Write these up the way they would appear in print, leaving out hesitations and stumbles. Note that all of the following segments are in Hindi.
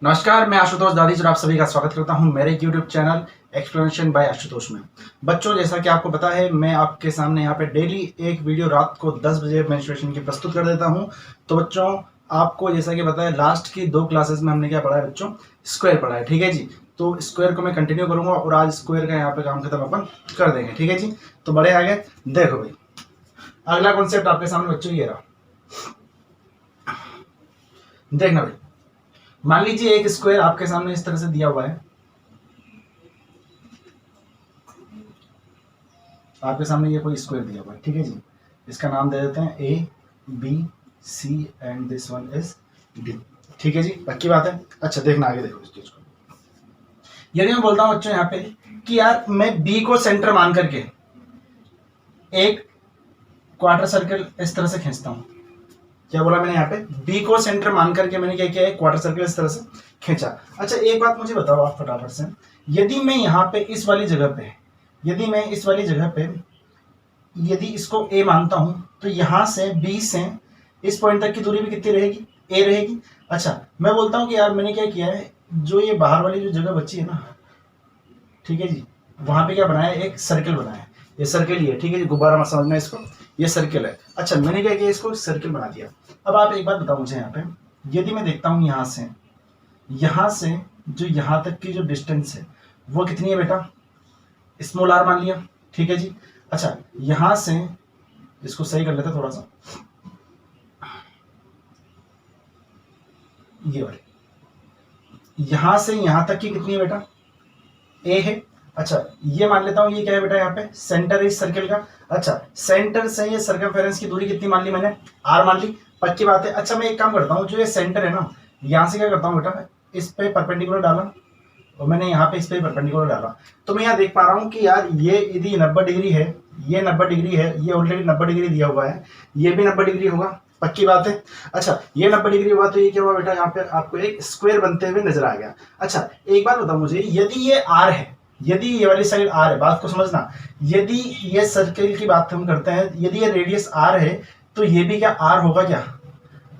नमस्कार, मैं आशुतोष दादीज और आप सभी का स्वागत करता हूं मेरे YouTube channel explanation by Ashutosh में। बच्चों, जैसा कि आपको पता है, मैं आपके सामने यहाँ पे डेली एक वीडियो रात को 10 बजे मेंस्ट्रुएशन की प्रस्तुत कर देता हूं। तो बच्चों, आपको जैसा कि पता है, लास्ट की 2 क्लासेस में हमने क्या पढ़ा है बच्चों? स्क्वायर पढ़ा है, ठीक है जी। तो स्क्वायर को मैं कंटिन्यू करूंगा और आज स्क्वायर का यहाँ पे काम खत्म अपन कर देंगे, ठीक है जी। तो बड़े आगे देखो भाई, अगला कॉन्सेप्ट आपके सामने बच्चों ये रहा। देखना भाई, मान लीजिए एक स्क्वायर आपके सामने इस तरह से दिया हुआ है। आपके सामने ये कोई स्क्वायर दिया हुआ है, ठीक है जी। इसका नाम दे देते हैं A B C and this one is D, ठीक है जी। पक्की बात है। अच्छा, देखना आगे, देखो इस चीज को। यदि मैं बोलता हूं बच्चों यहाँ पे कि यार मैं बी को सेंटर मान करके एक क्वार्टर सर्कल इस तरह से खींचता हूं। क्या बोला मैंने? यहाँ पे बी को सेंटर मान करके मैंने क्या किया है? क्वार्टर सर्कल इस तरह से खींचा। अच्छा, एक बात मुझे बताओ आप फटाफट से, यदि मैं यहाँ पे इस वाली जगह पे, यदि मैं इस वाली जगह पे यदि इसको ए मानता हूं, तो यहां से बी से इस पॉइंट तक की दूरी भी कितनी रहेगी? ए रहेगी। अच्छा, मैं बोलता हूं कि यार मैंने क्या किया है, जो ये बाहर वाली जो जगह बची है ना, ठीक है जी, वहां पे क्या बनाया है? एक सर्कल बनाया है। ये सर्कल ही है, ठीक है जी, गुब्बारा मत समझना इसको, ये सर्कल है। अच्छा, मैंने क्या किया? इसको सर्कल बना दिया। अब आप एक बात बताओ मुझे यहाँ पे, यदि मैं देखता हूँ यहाँ से जो यहाँ तक की जो डिस्टेंस है वो कितनी है बेटा? स्मॉल आर मान लिया, ठीक है जी। अच्छा, यहां से इसको सही कर लेते थोड़ा सा, ये वाले यहां से यहां तक की कितनी है बेटा? ए है। अच्छा, ये मान लेता हूं ये क्या है बेटा? यहाँ पे सेंटर है इस सर्कल का। अच्छा, सेंटर से ये सर्कमफेरेंस की दूरी कितनी मान ली मैंने? आर मान ली। पक्की बात है। अच्छा, मैं एक काम करता हूँ, जो ये सेंटर है ना, यहां से क्या करता हूँ बेटा, इस पे परपेंडिकुलर डाला और मैंने यहाँ पे इस पे परपेंडिकुलर डाला, तो मैं यहाँ देख पा रहा हूँ कि यार ये यदि 90 डिग्री है, ये 90 डिग्री है, ये ऑलरेडी 90 डिग्री दिया हुआ है, ये भी 90 डिग्री होगा। पक्की बात है। अच्छा, ये 90 डिग्री हुआ तो ये क्या हुआ बेटा? यहाँ पे आपको एक स्क्वायर बनते हुए नजर आ गया। अच्छा, एक बात बताओ मुझे, यदि ये आर है, यदि ये वाली साइड आर है, बात को समझना, यदि ये सर्कल की बात हम करते हैं, यदि ये रेडियस आर है, तो ये भी क्या आर होगा क्या?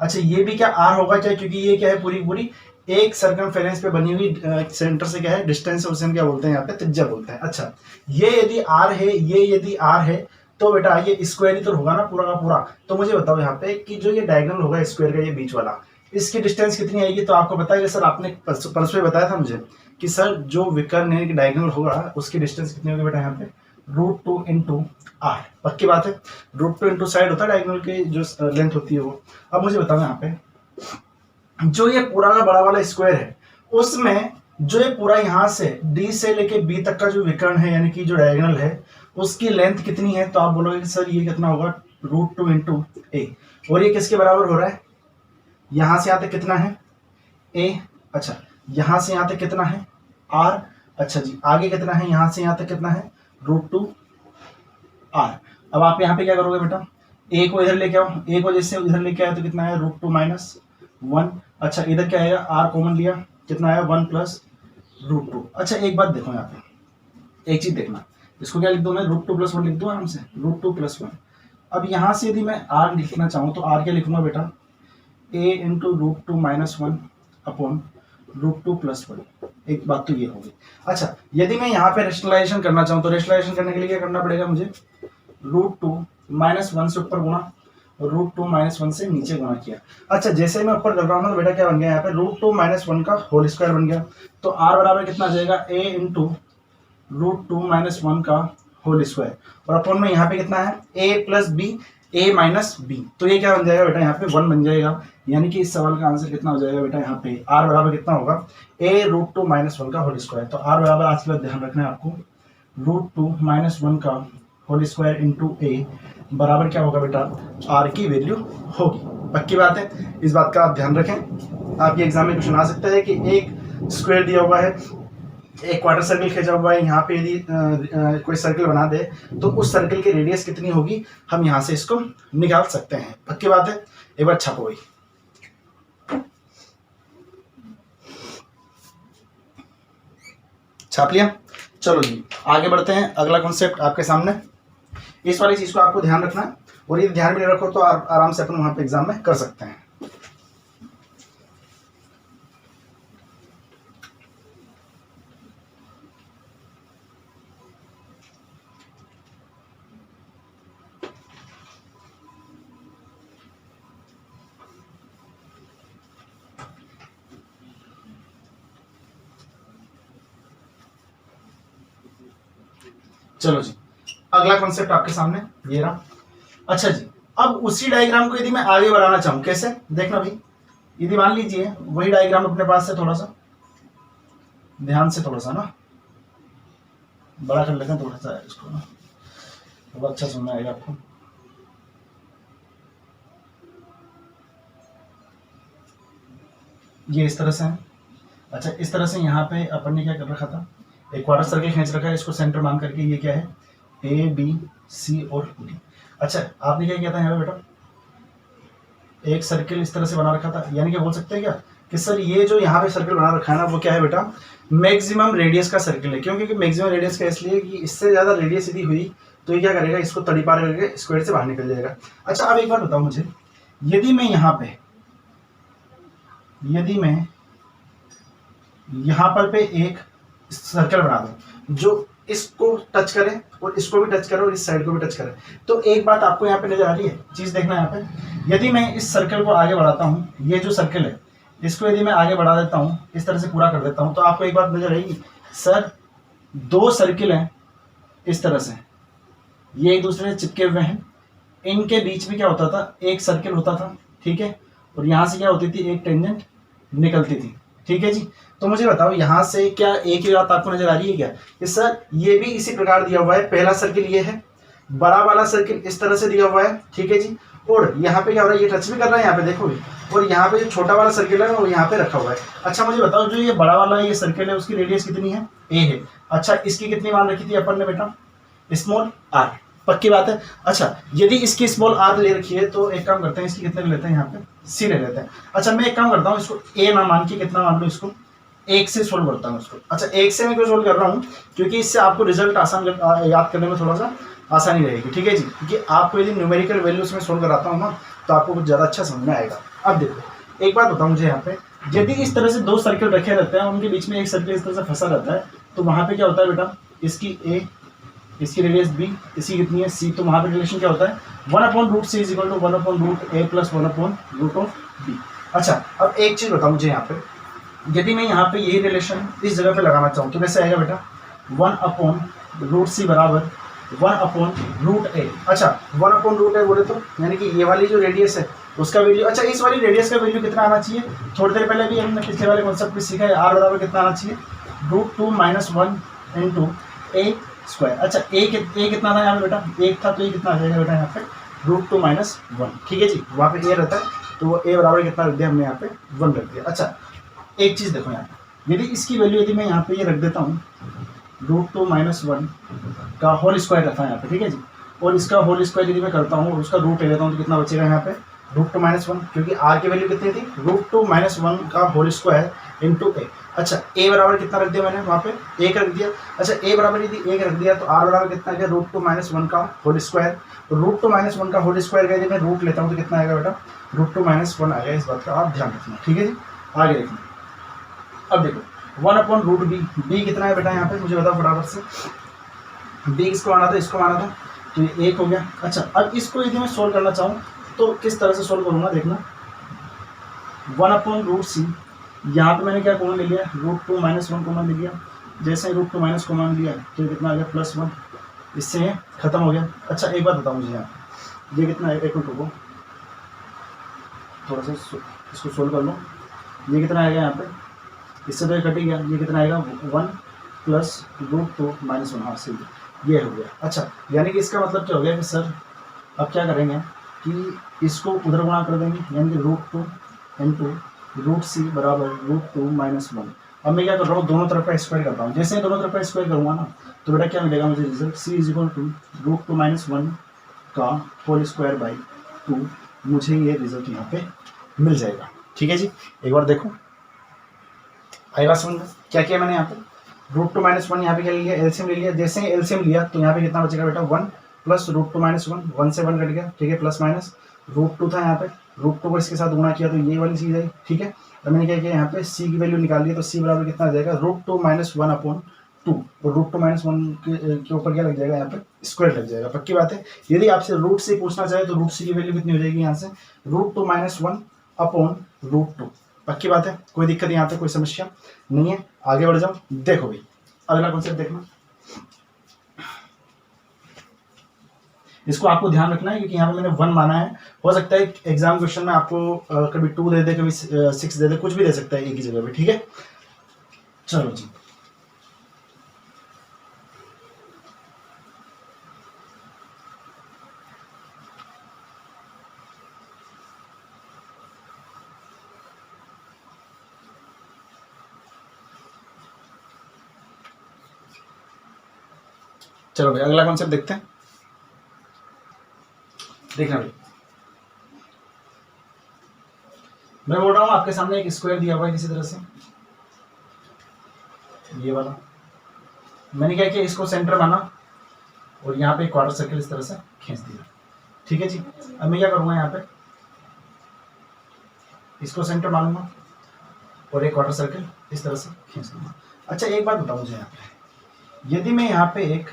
अच्छा, ये भी क्या आर होगा क्या? क्योंकि ये क्या है, पूरी पूरी एक सर्कमफेरेंस पे बनी हुई सेंटर से क्या है डिस्टेंस, उसे हम क्या बोलते हैं? यहाँ पे त्रिज्या बोलते हैं। अच्छा, ये यदि आर है, ये यदि आर है, तो बेटा ये स्क्वायर ही तो होगा ना पूरा का पूरा। तो मुझे बताओ यहाँ पे कि जो ये डायगोनल होगा स्क्वायर का, ये बीच वाला, इसकी डिस्टेंस कितनी आएगी? तो आपको बताया सर, आपने परसों बताया था मुझे कि सर जो विकर्ण डायगोनल होगा उसकी डिस्टेंस कितनी होगी बेटा? यहाँ पे √2 इंटू आर। पक्की बात है। √2 इंटू साइड होता है डायगोनल की जो लेंथ होती है वो। अब मुझे बताओ यहाँ पे, जो ये पूरा का बड़ा वाला स्क्वायर है, उसमें जो ये पूरा यहां से डी से लेके बी तक का जो विकर्ण है, यानी कि जो डायगोनल है, उसकी लेंथ कितनी है? तो आप बोलोगे सर ये कितना होगा? √2 इंटू ए। और ये किसके बराबर हो रहा है? यहां से यहां तक कितना है? ए। अच्छा, यहां से यहां तक कितना है? आर। अच्छा जी, आगे कितना है? यहां से यहां तक कितना है? √2 आर। अब आप यहाँ पे क्या करोगे बेटा? ए को इधर लेके आओ, ए को जैसे इधर लेके आए तो कितना है? √2 माइनस 1। अच्छा, इधर क्या आएगा? आर कॉमन लिया, कितना आया? 1 प्लस √2। अच्छा, एक बात देखो यहाँ पे, एक चीज देखना, इसको क्या लिख दूं मैं? √2 प्लस 1 लिख दूं आराम से, √2 प्लस 1। अब यहाँ से यदि मैं आर लिखना चाहूँ तो आर क्या लिखूंगा बेटा? ए इंटू √2 माइनस 1 अपॉन √2 प्लस 1। एक बात तो ये होगी। अच्छा, यदि मैं यहाँ पे रेशनलाइजेशन करना चाहूँ तो रेशनलाइजेशन करने के लिए क्या करना पड़ेगा मुझे? √2 माइनस 1 से ऊपर गुणा, √2 माइनस 1 से नीचे गुणा किया। अच्छा, जैसे ही मैं ऊपर कर रहा हूँ ना, तो बेटा क्या बन गया? यहाँ पे √2 माइनस 1 का होल स्क्वायर बन गया। तो आर बराबर कितना आ जाएगा? ए इंटू √2 माइनस 1 का होल स्क्वायर, और अपॉन में यहाँ पे कितना है? ए प्लस बी, ए माइनस बी। तो ये क्या बन जाएगा बेटा? यहाँ पे 1 बन जाएगा। यानी कि इस सवाल का आंसर कितना हो जाएगा बेटा? यहाँ पे आर बराबर कितना होगा? ए √2 माइनस 1 का होल स्क्वायर। तो आर बराबर आज के बाद ध्यान रखना है आपको, √2 माइनस 1 का होल स्क्वायर इंटू ए बराबर क्या होगा बेटा? आर की वैल्यू होगी। पक्की बात है, इस बात का आप ध्यान रखें। आपके एग्जाम में क्वेश्चन आ सकता है कि एक स्क्वायर दिया हुआ है, एक क्वार्टर सर्कल खींचा हुआ है, यहाँ पे यदि कोई सर्कल बना दे तो उस सर्कल की रेडियस कितनी होगी, हम यहाँ से इसको निकाल सकते हैं। पक्की बात है। एक बार छापो भाई, छाप लिया। चलो जी, आगे बढ़ते हैं। अगला कॉन्सेप्ट आपके सामने, इस वाली चीज को आपको ध्यान रखना है, और ये ध्यान में नहीं रखो तो आराम से अपन वहां पे एग्जाम में कर सकते हैं। चलो जी, अगला कॉन्सेप्ट आपके सामने ये रहा। अच्छा जी, अब उसी डायग्राम को यदि मैं आगे बढ़ाना चाहूं, कैसे देखना भाई, यदि मान लीजिए वही डायग्राम अपने पास है, थोड़ा सा ध्यान से थोड़ा सा ना बड़ा कर लेते हैं थोड़ा सा इसको ना, थोड़ा अच्छा सुनना आएगा आपको। ये इस तरह से है। अच्छा, इस तरह से यहाँ पे अपन ने क्या कर रखा था, एक क्वार्टर सर्किल खींच रखा है, इसको सेंटर मान करके, ये क्या है ए बी सी और डी। अच्छा, आपने क्या किया था यहाँ पे बेटा, एक सर्किल इस तरह से बना रखा था, यानी कि बोल सकते हैं क्या कि सर ये जो यहाँ पे सर्किल बना रखा है ना, वो क्या है बेटा, मैक्सिमम रेडियस का सर्किल है। क्यों? क्योंकि मैक्सिमम रेडियस का इसलिए कि इससे ज्यादा रेडियस यदि हुई तो ये क्या करेगा, इसको तड़ी पार करके स्क्वायर से बाहर निकल जाएगा। अच्छा, अब एक बार बताओ मुझे, यदि मैं यहाँ पे यहाँ पर पे एक सर्कल बना दूं जो इसको टच करे और इसको भी टच करे और इस साइड को भी टच करे, तो एक बात आपको यहाँ पे नजर आ रही है, चीज देखना यहाँ पे, यदि मैं इस सर्कल को आगे बढ़ाता हूँ, ये जो सर्कल है इसको यदि मैं आगे बढ़ा देता हूँ, इस तरह से पूरा कर देता हूँ, तो आपको एक बात नजर आएगी, सर दो सर्किल हैं इस तरह से, ये एक दूसरे से चिपके हुए हैं, इनके बीच में क्या होता था, एक सर्किल होता था, ठीक है, और यहाँ से क्या होती थी, एक टेंजेंट निकलती थी, ठीक है जी। तो मुझे बताओ यहाँ से क्या एक ही बात आपको नजर आ रही है क्या कि सर ये भी इसी प्रकार दिया हुआ है, पहला सर्किल ये है, बड़ा वाला सर्किल इस तरह से दिया हुआ है, ठीक है जी, और यहाँ पे क्या हो रहा है, ये टच भी कर रहा है यहाँ पे देखो भी, और यहाँ पे जो छोटा वाला सर्किल है वो यहाँ पे रखा हुआ है। अच्छा, मुझे बताओ जो ये बड़ा वाला ये सर्किल है उसकी रेडियस कितनी है, ए है। अच्छा, इसकी कितनी मान रखी थी अपन ने बेटा, स्मॉल आर, पक्की बात है। अच्छा, यदि इसकी स्मॉल आर ले रखी है तो एक काम करते हैं, इसकी कितने ले लेते हैं, यहाँ पे सी ले लेते हैं। अच्छा, मैं एक काम करता हूँ, इसको ए ना मान के कितना मान लो, इसको एक से सोल्व करता हूँ इसको। अच्छा, एक से मैं क्यों सोल्व कर रहा हूँ, क्योंकि इससे आपको रिजल्ट आसान याद करने में थोड़ा सा आसानी रहेगी, ठीक है जी, क्योंकि आपको यदि न्यूमेरिकल वैल्यूज में सोल्व कराता हूँ ना तो आपको कुछ ज़्यादा अच्छा समझ में आएगा। अब देखो एक बात बताऊँ मुझे, यहाँ पे यदि इस तरह से दो सर्किल रखे रहते हैं, उनके बीच में एक सर्किल इस तरह से फंसा रहता है, तो वहाँ पे क्या होता है बेटा, इसकी ए, इसकी रेडियस बी, इसकी कितनी है सी, तो वहाँ पे रिलेशन क्या होता है, 1/√c is equal to 1/√a plus 1/√b। अच्छा, अब एक चीज़ बताओ मुझे, यहाँ पे यदि मैं यहाँ पे यही रिलेशन इस जगह पे लगाना चाहूँ तो कैसे आएगा बेटा, 1/√c बराबर 1/√a। अच्छा, 1/√a बोले तो यानी कि ये वाली जो रेडियस है उसका वैल्यू, अच्छा इस वाली रेडियस का वैल्यू कितना आना चाहिए, थोड़ी देर पहले भी हमने पिछले वाले कॉन्सेप्ट में सीखा है, r बराबर कितना आना चाहिए, √2 - 1 इंटू a स्क्वायर। अच्छा, ए कितना था यहाँ पे बेटा, एक था, तो ये कितना आ जाएगा बेटा यहाँ पे √2 - 1, ठीक है जी, वहाँ पे ए रहता है तो वो ए बराबर कितना रख दिया हमने यहाँ पे 1 रख दिया। अच्छा, एक चीज़ देखो यहाँ पे, यदि इसकी वैल्यू यदि मैं यहाँ पे ये रख देता हूँ √2 - 1 का होल स्क्वायर रखा है यहाँ पे, ठीक है जी, और इसका होल स्क्वायर यदि मैं करता हूँ और उसका रूट ले लेता हूँ तो कितना बचेगा यहाँ पे √2 - 1, क्योंकि r की वैल्यू कितनी थी, √2 - 1 का होल स्क्वायर इंटू ए। अच्छा, a बराबर कितना रख दिया मैंने वहाँ पे, 1 रख दिया। अच्छा, a बराबर यदि 1 रख दिया तो r बराबर कितना गया, √2 - 1 का होल स्क्वायर, √2 - 1 का होल स्क्वायर का यदि मैं रूट लेता हूँ तो कितना आएगा बेटा, √2 - 1 आएगा। इस बात का आप ध्यान रखना, ठीक है जी, आगे देखना। अब देखो 1/√b, b कितना है बेटा यहाँ पे मुझे बताओ फटाफट से, b किसको आना था, इसको आना था, तो ये 1 हो गया। अच्छा, अब इसको यदि मैं सोल्व करना चाहूँ तो किस तरह से सोल्व करूँगा देखना, 1/√c, यहाँ पे मैंने क्या कॉमन ले लिया, √2 - 1 कॉमन ले लिया, जैसे ही √2 - कॉमन लिया तो कितना आ गया +1, इससे ये खत्म हो गया। अच्छा, एक बात बताओ मुझे, यहाँ ये कितना है, एक मिनट रुको थोड़ा सा इसको सोल्व कर लो, ये कितना आएगा यहाँ पे, इससे तो ये कट ही गया, ये कितना आएगा 1 + √2 - 1, हाँ सही ये हो गया। अच्छा, यानी कि इसका मतलब क्या हो गया कि सर अब क्या करेंगे कि इसको उधर गुणा कर देंगे, यानी कि √2 इंटू √c बराबर √2 - 1। अब मैं क्या कर रहा हूँ, दोनों तरफ का स्क्वायर करता हूँ, जैसे ही दोनों तरफ का स्क्वायर करूँगा ना तो बेटा क्या मिलेगा मुझे result, c is equal to √2 - 1 का होल स्क्वायर बाई 2, मुझे ये रिजल्ट यहाँ पे मिल जाएगा, ठीक है जी। एक बार देखो आएगा समझ में, क्या किया मैंने यहाँ पे, √2 - 1 यहाँ पे क्या लिया, एलसीएम ले लिया, जैसे ही एलसीएम लिया तो यहाँ पे कितना बचेगा बेटा 1 प्लस √2 - 1, 1 से 1 कट गया, ठीक है, प्लस माइनस √2 था यहाँ पे, √2 को इसके साथ गुणा किया तो ये वाली चीज़ आई, ठीक है। तो मैंने क्या किया यहाँ पे c की वैल्यू निकाल ली, तो c बराबर कितना आ जाएगा √2 - 1/2, और √2 - 1 के ऊपर क्या लग जाएगा यहाँ पे स्क्वायर लग जाएगा, पक्की बात है। यदि आपसे रूट से पूछना चाहे तो √c की वैल्यू कितनी हो जाएगी यहाँ से, √2 - 1/√2, पक्की बात है, कोई दिक्कत यहाँ पे कोई समस्या नहीं है। आगे बढ़ जाओ, देखो भाई अगला कॉन्सेप्ट देखना, इसको आपको ध्यान रखना है क्योंकि यहाँ पे मैंने 1 माना है। हो सकता है एग्जाम क्वेश्चन में आपको कभी 2 दे दे, कभी 6 दे दे, कुछ भी दे सकता है एक ही जगह पे, ठीक है। चलो जी, चलो भाई अगला कॉन्सेप्ट देखते हैं। देखना भाई, मैं बोल रहा हूं आपके सामने एक स्क्वायर दिया हुआ है किसी तरह से, ये वाला। मैंने क्या किया, इसको सेंटर माना और यहाँ पे एक क्वार्टर सर्कल इस तरह से खींच दिया, ठीक है जी। अब मैं क्या करूंगा, यहाँ पे इसको सेंटर मानूंगा और एक क्वार्टर सर्कल इस तरह से खींच दूंगा। अच्छा एक बात बताओ मुझे, यहाँ पे यदि मैं यहाँ पे एक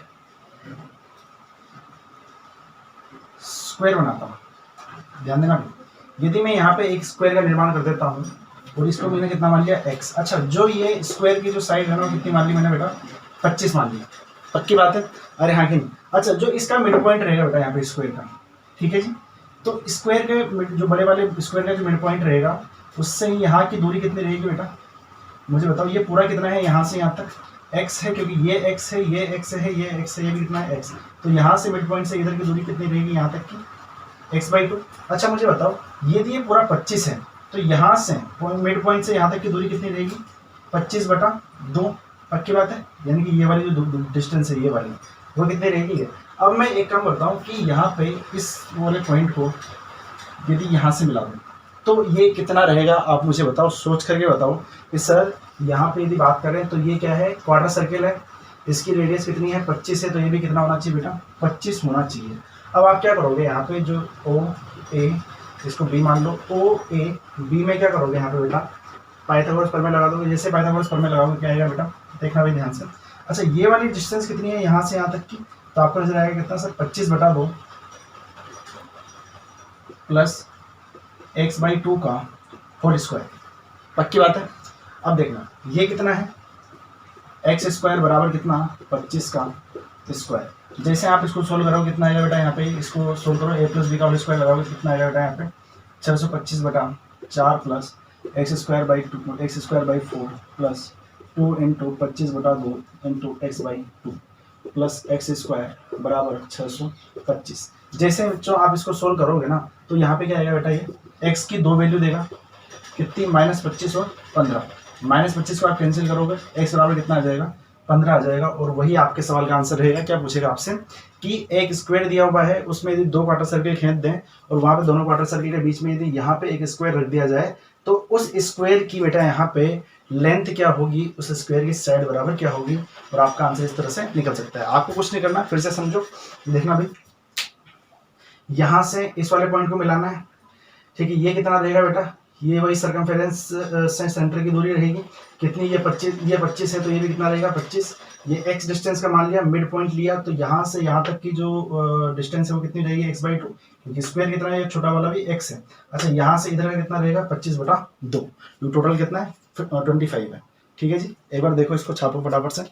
स्क्वायर बनाता हूँ, ध्यान देना भाई, यदि मैं यहाँ पे एक स्क्वायर का निर्माण कर देता हूँ और इसको मैंने कितना मान लिया, x। अच्छा, जो ये स्क्वायर की जो साइड है ना, कितनी मान ली मैंने बेटा, 25 मान लिया। पक्की बात है, अरे हाँ कि नहीं। अच्छा, जो इसका मिड पॉइंट रहेगा बेटा यहाँ पे स्क्वायर का, ठीक है जी, तो स्क्वायर के जो बड़े वाले स्क्वायर का जो मिड पॉइंट रहेगा, उससे यहाँ की दूरी कितनी रहेगी बेटा, मुझे बताओ। ये पूरा कितना है, यहाँ से यहाँ तक x है, क्योंकि ये x है, ये x है, ये x है, ये भी कितना है x। तो यहाँ से मिड पॉइंट से इधर की दूरी कितनी रहेगी, यहाँ तक की x/2। अच्छा मुझे बताओ, यदि ये पूरा 25 है तो यहाँ से मिड पॉइंट से यहाँ तक की दूरी कितनी रहेगी, 25/2। पक्की बात है, यानी कि ये वाली जो डिस्टेंस है, ये वाली, वो कितनी रहेगी। अब मैं एक काम करता हूँ कि यहाँ पे इस वाले पॉइंट को यदि यहाँ से मिला दूँ तो ये कितना रहेगा, आप मुझे बताओ, सोच करके बताओ कि सर यहाँ पे यदि बात करें तो ये क्या है, क्वार्टर सर्किल है, इसकी रेडियस कितनी है, 25 है, तो ये भी कितना होना चाहिए बेटा, 25 होना चाहिए। अब आप क्या करोगे, यहाँ पे जो ओ ए, इसको बी मान लो, ओ ए बी में क्या करोगे, यहाँ पे बेटा पाइथागोरस प्रमेय लगा दोगे। जैसे पाइथागोरस प्रमेय लगाओगे क्या आएगा बेटा, देखना भाई ध्यान से। अच्छा, ये वाली डिस्टेंस कितनी है यहाँ से यहाँ तक की, तो आपको नजर आएगा कितना सर, 25/2 प्लस x/2 का होल स्क्वायर। पक्की बात है। अब देखना ये कितना है, x² बराबर कितना, 25 का स्क्वायर। जैसे आप इसको सोल्व करोगे कितना आएगा बेटा, यहाँ पे इसको सोल्व करो, a + b का होल स्क्वायर लगाओगे कितना आएगा बेटा, यहाँ पे 625/4 plus x²/4 plus 2 × 25/2 × x/2 plus x² बराबर 625। जैसे बच्चों आप इसको सोल्व करोगे ना, तो यहाँ पे क्या आएगा बेटा, ये x की 2 वैल्यू देगा, कितनी, -25 और 15। -25 को आप कैंसिल करोगे, x बराबर कितना आ जाएगा, 15 आ जाएगा। और वही आपके सवाल का आंसर रहेगा। क्या पूछेगा आपसे कि एक स्क्वायर दिया हुआ है, उसमें यदि 2 क्वार्टर सर्किल खींच दें और वहां पे दोनों क्वार्टर सर्किल के बीच में यदि यहाँ पे एक स्क्वायर रख दिया जाए, तो उस स्क्वायर की बेटा यहाँ पे लेंथ क्या होगी, उस स्क्वायर की साइड बराबर क्या होगी, और आपका आंसर इस तरह से निकल सकता है। आपको कुछ नहीं करना, फिर से समझो, देखना भाई, यहां से इस वाले पॉइंट को मिलाना है, ठीक है। ये कितना रहेगा बेटा, ये वही सर्कमफेरेंस से सेंटर की दूरी रहेगी, कितनी, ये 25 है, तो ये भी कितना रहेगा, 25। ये x डिस्टेंस का मान लिया, मिड पॉइंट लिया, तो यहाँ से यहाँ तक की जो डिस्टेंस है वो कितनी रहेगी, x/2, क्योंकि स्क्वायर कितना है, छोटा वाला भी x है। अच्छा, यहाँ से इधर का कितना रहेगा, 25/2, टोटल कितना है, 25 है, ठीक है जी। एक बार देखो, इसको छापो फटाफट से।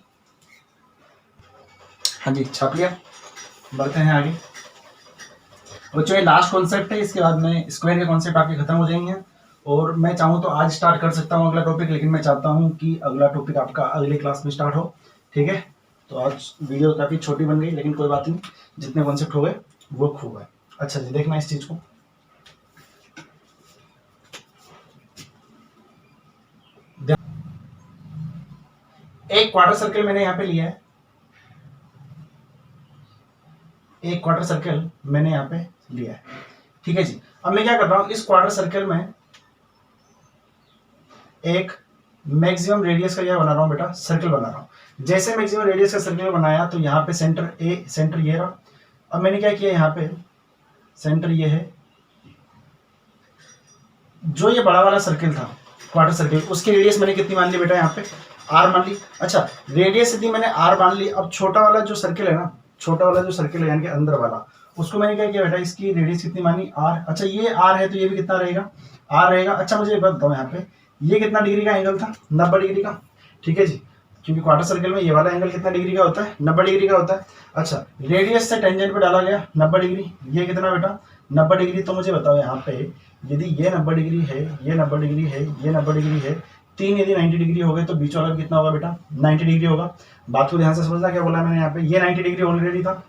हाँ जी, छाप लिया, बढ़ते हैं आगे। बच्चों ये लास्ट कॉन्सेप्ट है, इसके बाद में स्क्वायर के कॉन्सेप्ट आपके खत्म हो जाएंगे। और मैं चाहूँ तो आज स्टार्ट कर सकता हूँ अगला टॉपिक, लेकिन मैं चाहता हूँ कि अगला टॉपिक आपका अगले क्लास में स्टार्ट हो, ठीक है। तो आज वीडियो काफ़ी छोटी बन गई, लेकिन कोई बात नहीं, जितने कॉन्सेप्ट हो गए वो खूब है। अच्छा जी, देखना इस चीज़ को, एक क्वार्टर सर्कल मैंने यहाँ पे लिया है, एक क्वार्टर सर्कल मैंने यहाँ पे लिया है, ठीक है जी। अब मैं क्या कर रहा हूँ, इस क्वार्टर सर्कल में एक मैक्सिमम रेडियस का क्या बना रहा हूँ बेटा, सर्कल बना रहा हूँ। जैसे मैक्सिमम रेडियस का सर्कल बनाया, तो यहाँ पे सेंटर ये रहा। अब मैंने क्या किया, यहाँ पे सेंटर ये है, जो ये बड़ा वाला सर्कल था क्वार्टर सर्कल, उसकी रेडियस मैंने कितनी मान ली बेटा, यहाँ पे r मान ली। अच्छा, रेडियस यदि मैंने r मान ली, अब छोटा वाला जो सर्कल है ना, छोटा वाला जो सर्कल है यानी कि अंदर वाला, उसको मैंने क्या किया बेटा, इसकी रेडियस कितनी मानी, r। अच्छा, ये r है, तो ये भी कितना रहेगा, r रहेगा। अच्छा, मुझे एक बात बताओ, यहाँ पे ये कितना डिग्री का एंगल था, 90 डिग्री का, ठीक है जी। क्योंकि क्वार्टर सर्कल में ये वाला एंगल कितना डिग्री का होता है, 90 डिग्री का होता है। अच्छा, रेडियस से टेंजेंट पे डाला गया 90 डिग्री, ये कितना बेटा 90 डिग्री। तो मुझे बताओ यहाँ पे यदि ये 90 डिग्री है, ये 90 डिग्री है, ये 90 डिग्री है, तीन यदि 90 डिग्री हो गए तो बीच वाला कितना होगा बेटा 90 डिग्री होगा। बात को ध्यान से समझना, क्या बोला मैंने यहाँ पे, ये 90 डिग्री ऑलरेडी था।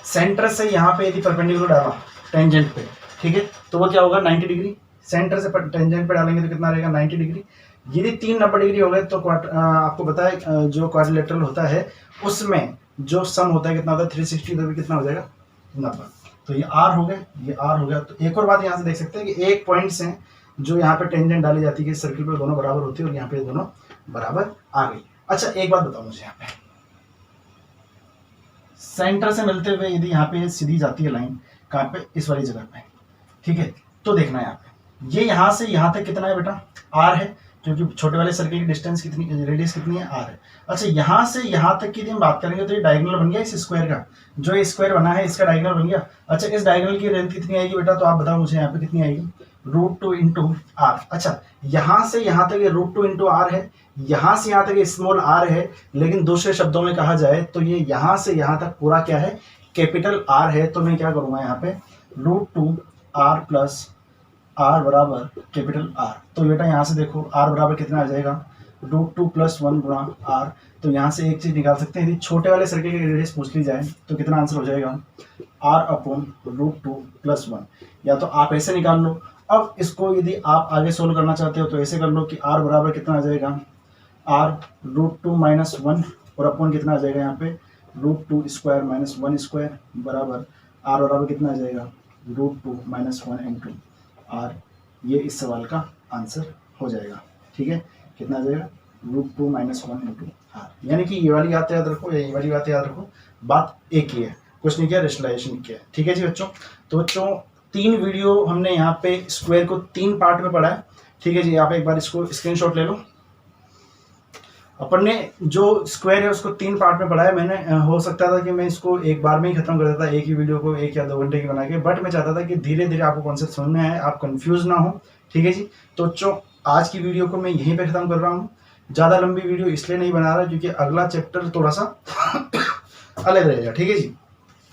सेंटर से यहाँ पे यदि परपेंडिकुलर डाला टेंजेंट पे, ठीक है, तो वो क्या होगा 90 डिग्री। सेंटर से टेंजेंट पे डालेंगे तो कितना रहेगा 90 डिग्री। यदि तीन 90 डिग्री हो गए तो आपको पता है जो क्वाड्रिलेटरल होता है उसमें जो सम होता है कितना होता है 360, तो भी कितना हो जाएगा 90। तो ये आर हो गया, ये आर हो गया। तो एक और बात यहाँ से देख सकते हैं कि एक पॉइंट से जो यहाँ पे टेंजेंट डाली जाती है सर्किल पे दोनों बराबर होती है और यहाँ पे दोनों बराबर आ गई। अच्छा, एक बात बताओ मुझे, यहाँ पे सेंटर से मिलते हुए यदि यहाँ पे सीधी जाती है लाइन, कहाँ पे, इस वाली जगह पे, ठीक है, तो देखना है यहाँ पे ये यहाँ से यहाँ तक कितना है बेटा आर है, क्योंकि छोटे वाले सर्किल की डिस्टेंस कितनी, रेडियस कितनी है आर है। अच्छा, यहाँ से यहाँ तक की हम बात करेंगे तो ये डायगोनल बन गया इस स्क्वायर का, जो ये स्क्वायर बना है इसका डायगोनल बन गया। अच्छा, इस डायगोनल की लेंथ कितनी आएगी बेटा, तो आप बताओ मुझे यहाँ पे कितनी आएगी, √2 इंटू आर। अच्छा, यहाँ से यहाँ तक ये √2 इंटू आर है, यहाँ से यहाँ तक ये स्मॉल आर है, लेकिन दूसरे शब्दों में कहा जाए तो ये यहाँ से यहाँ तक पूरा क्या है कैपिटल आर है। तो मैं क्या करूँगा यहाँ पे √2 आर प्लस आर बराबर कैपिटल आर। तो बेटा यहाँ से देखो आर बराबर कितना आ जाएगा √2 प्लस 1 गुणा आर। तो यहाँ से एक चीज निकाल सकते हैं, यदि छोटे वाले सर्किल की रेडियस पूछ ली जाए तो कितना आंसर हो जाएगा आर अपॉन √2 प्लस 1। या तो आप ऐसे निकाल लो, अब इसको यदि आप आगे सोल्व करना चाहते हो तो ऐसे कर लो कि आर बराबर कितना आ जाएगा आर √2 माइनस 1 और अपॉन कितना आ जाएगा यहाँ पे √2 स्क्वायर माइनस 1 स्क्वायर बराबर आर बराबर कितना आ जाएगा √2 माइनस 1 इंटू आर। ये इस सवाल का आंसर हो जाएगा। ठीक है, कितना आ जाएगा √2 माइनस 1 इंटू आर। यानी कि ये वाली बात याद रखो या ये वाली बात याद रखो, बात एक ही है, कुछ नहीं किया, रेशनलाइजेशन किया। ठीक है जी बच्चों, तो बच्चों 3 वीडियो हमने यहाँ पे स्क्वायर को 3 पार्ट में पढ़ा है। ठीक है जी, आप एक बार इसको स्क्रीनशॉट ले लो। अपन ने जो स्क्वायर है उसको 3 पार्ट में पढ़ा है। मैंने हो सकता था कि मैं इसको एक बार में ही खत्म कर देता, एक ही वीडियो को 1 या 2 घंटे की बना के, बट मैं चाहता था कि धीरे धीरे आपको कॉन्सेप्ट समझ में आए, आप कंफ्यूज ना हो। ठीक है जी, तो बच्चों आज की वीडियो को मैं यहीं पे खत्म कर रहा हूँ। ज़्यादा लंबी वीडियो इसलिए नहीं बना रहा क्योंकि अगला चैप्टर थोड़ा सा अलग रहेगा। ठीक है जी,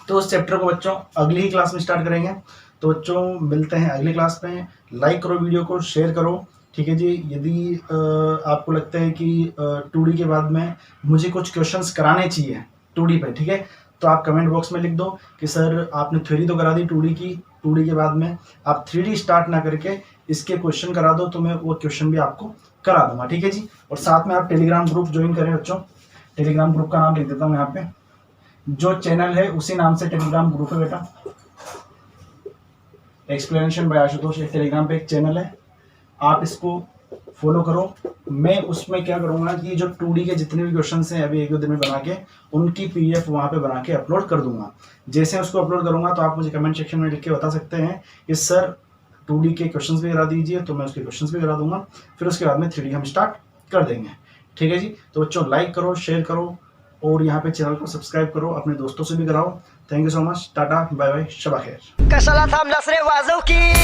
तो उस चैप्टर को बच्चों अगली ही क्लास में स्टार्ट करेंगे। तो बच्चों मिलते हैं अगली क्लास में। लाइक करो वीडियो को, शेयर करो। ठीक है जी, यदि आपको लगता है कि 2D के बाद में मुझे कुछ क्वेश्चंस कराने चाहिए 2D पे, ठीक है, तो आप कमेंट बॉक्स में लिख दो कि सर आपने थ्योरी तो करा दी 2D की, 2D के बाद में आप 3D स्टार्ट ना करके इसके क्वेश्चन करा दो, तो मैं वो क्वेश्चन भी आपको करा दूंगा। ठीक है जी, और साथ में आप टेलीग्राम ग्रुप ज्वाइन करें बच्चों। टेलीग्राम ग्रुप का नाम लिख देता हूँ यहाँ पे, जो चैनल है उसी नाम से टेलीग्राम ग्रुप है बेटा, एक्सप्लेनेशन बाय आशुतोष। एक टेलीग्राम पे एक चैनल है, आप इसको फॉलो करो। मैं उसमें क्या करूँगा कि जो 2D के जितने भी क्वेश्चन हैं अभी 1-2 दिन में बना के उनकी PDF वहाँ पे बना के अपलोड कर दूंगा। जैसे उसको अपलोड करूँगा तो आप मुझे कमेंट सेक्शन में लिख के बता सकते हैं कि सर 2D के क्वेश्चंस भी करा दीजिए, तो मैं उसके क्वेश्चंस भी करा दूंगा। फिर उसके बाद में 3D हम स्टार्ट कर देंगे। ठीक है जी, तो बच्चों लाइक करो, शेयर करो और यहाँ पे चैनल को सब्सक्राइब करो, अपने दोस्तों से भी कराओ। Thank you so much, tata bye bye, शबा खैर। कशाला थांबलास रे वाजव की